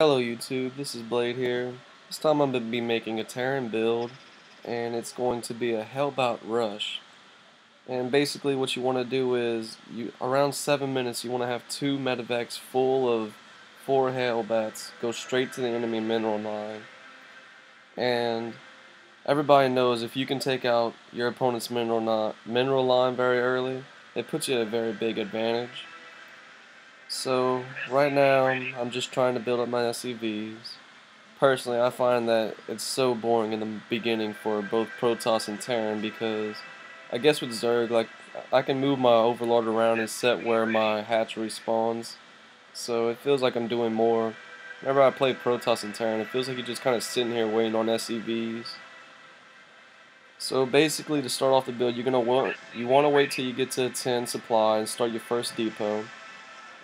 Hello YouTube, this is Blade here. This time I'm going to be making a Terran build, and it's going to be a Hellbat rush. And basically what you want to do is, around 7 minutes you want to have 2 medivacs full of 4 Hellbats go straight to the enemy mineral line. And everybody knows if you can take out your opponent's mineral line very early, it puts you at a very big advantage. So right now I'm just trying to build up my SCVs. Personally, I find that it's so boring in the beginning for both Protoss and Terran because I guess with Zerg, like, I can move my Overlord around and set where my hatchery spawns. So it feels like I'm doing more. Whenever I play Protoss and Terran, it feels like you're just kind of sitting here waiting on SCVs. So basically, to start off the build, you want to wait till you get to 10 supply and start your first depot.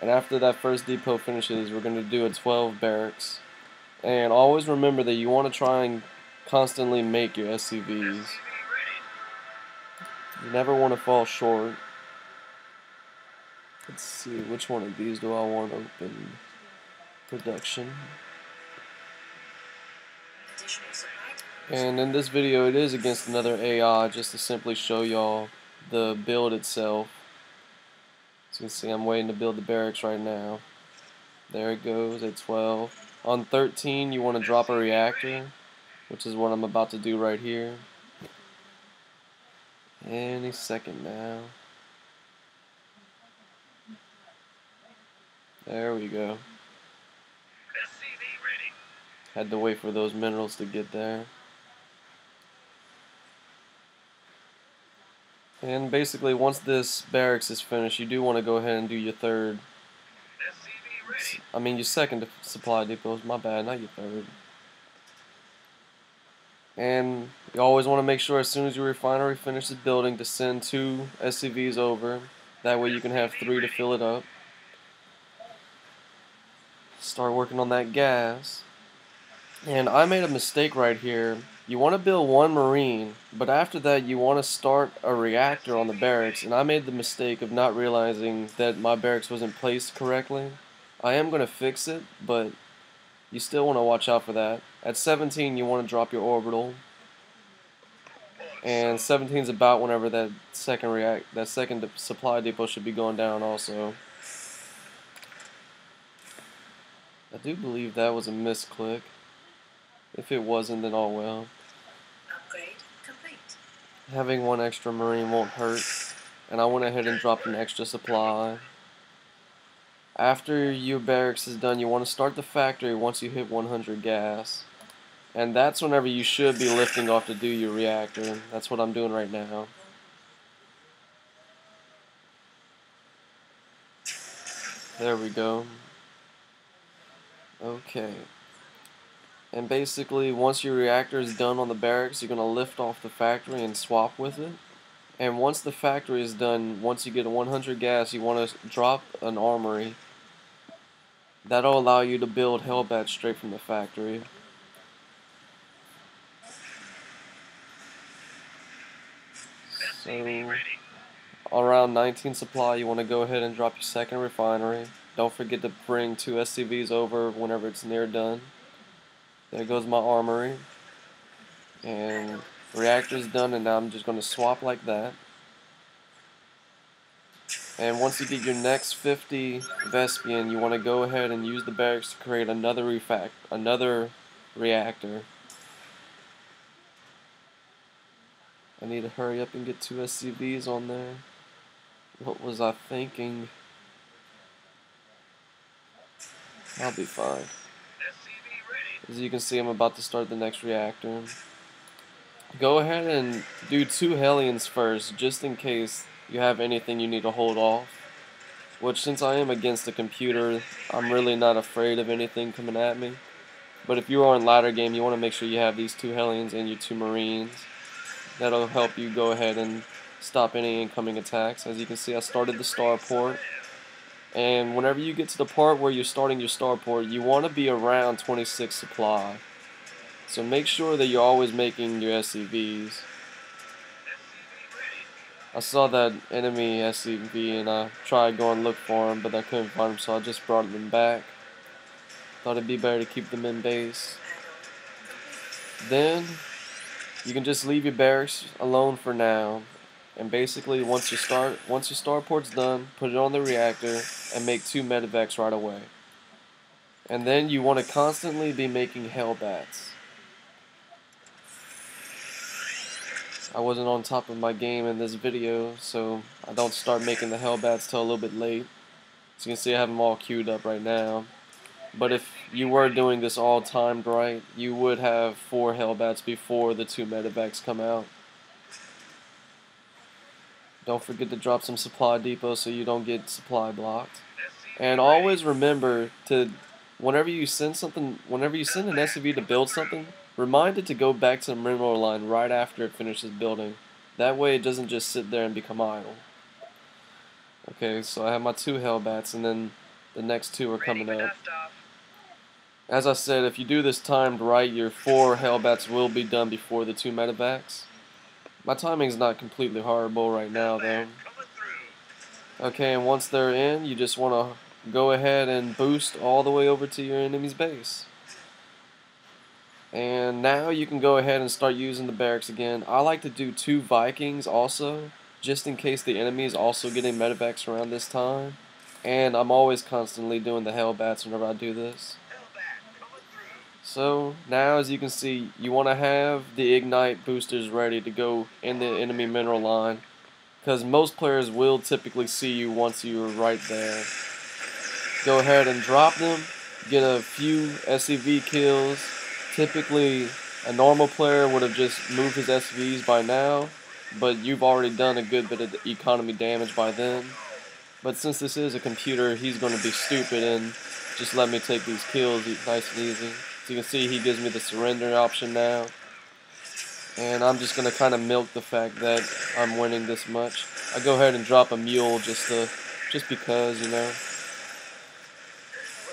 And after that first depot finishes, we're going to do a 12 barracks. And always remember that you want to try and constantly make your SCVs. You never want to fall short. Let's see, which one of these do I want open? Production. And in this video it is against another AI just to simply show y'all the build itself. As you can see, I'm waiting to build the barracks right now. There it goes at 12. On 13 you want to drop a reactor, which is what I'm about to do right here. Any second now. There we go. Had to wait for those minerals to get there. And basically once this barracks is finished, you do want to go ahead and do your your second supply depots, my bad, not your third. And you always want to make sure as soon as your refinery finishes building to send 2 SCVs over. That way you can have 3 to fill it up. Start working on that gas. And I made a mistake right here. You want to build 1 marine, but after that you want to start a reactor on the barracks, and I made the mistake of not realizing that my barracks wasn't placed correctly. I am going to fix it, but you still want to watch out for that. At 17 you want to drop your orbital, and 17 is about whenever that second supply depot should be going down also. I do believe that was a misclick. If it wasn't, then oh well. Upgrade complete. Having 1 extra marine won't hurt, and I went ahead and dropped an extra supply. After your barracks is done, you want to start the factory once you hit 100 gas. And that's whenever you should be lifting off to do your reactor. That's what I'm doing right now. There we go. Okay. And basically, once your reactor is done on the barracks, you're going to lift off the factory and swap with it. And once the factory is done, once you get a 100 gas, you want to drop an armory. That'll allow you to build hellbats straight from the factory. So, around 19 supply, you want to go ahead and drop your second refinery. Don't forget to bring 2 SCVs over whenever it's near done. There goes my armory. And reactor's done, and now I'm just going to swap like that. And once you get your next 50 Vespian, you want to go ahead and use the barracks to create another reactor. I need to hurry up and get 2 SCVs on there. What was I thinking? I'll be fine. As you can see, I'm about to start the next reactor. Go ahead and do 2 hellions first, just in case you have anything you need to hold off. Which, since I am against the computer, I'm really not afraid of anything coming at me. But if you are in ladder game, you want to make sure you have these 2 hellions and your 2 marines. That'll help you go ahead and stop any incoming attacks. As you can see, I started the starport. And whenever you get to the part where you're starting your starport, you want to be around 26 supply. So make sure that you're always making your SCVs. I saw that enemy SCV and I tried going to look for him, but I couldn't find him, so I just brought him back. Thought it'd be better to keep them in base. Add-on complete. Then you can just leave your barracks alone for now. And basically, once your starport's done, put it on the reactor and make 2 medivacs right away. And then you want to constantly be making hellbats. I wasn't on top of my game in this video, so I don't start making the hellbats till a little bit late. As you can see, I have them all queued up right now. But if you were doing this all timed right, you would have 4 hellbats before the 2 medivacs come out. Don't forget to drop some supply depots so you don't get supply blocked. And always remember to, whenever you send an SCV to build something, remind it to go back to the mineral line right after it finishes building. That way it doesn't just sit there and become idle. Okay, so I have my 2 hellbats, and then the next 2 are coming up. As I said, if you do this timed right, your 4 hellbats will be done before the 2 medivacs. My timing's not completely horrible right now, though. Okay, and once they're in, you just want to go ahead and boost all the way over to your enemy's base. And now you can go ahead and start using the barracks again. I like to do 2 Vikings also, just in case the enemy is also getting medivacs around this time. And I'm always constantly doing the hellbats whenever I do this. So now, as you can see, you want to have the ignite boosters ready to go in the enemy mineral line, because most players will typically see you once you're right there. Go ahead and drop them, get a few SCV kills. Typically, a normal player would have just moved his SCVs by now, but you've already done a good bit of economy damage by then. But since this is a computer, he's going to be stupid and just let me take these kills nice and easy. So you can see he gives me the surrender option now. And I'm just going to kind of milk the fact that I'm winning this much. I go ahead and drop a mule just because, you know.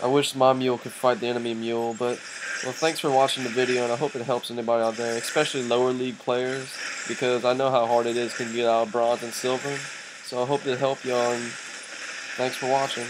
I wish my mule could fight the enemy mule, but well, thanks for watching the video, and I hope it helps anybody out there, especially lower league players, because I know how hard it is to get out of bronze and silver. So I hope it helped y'all, and thanks for watching.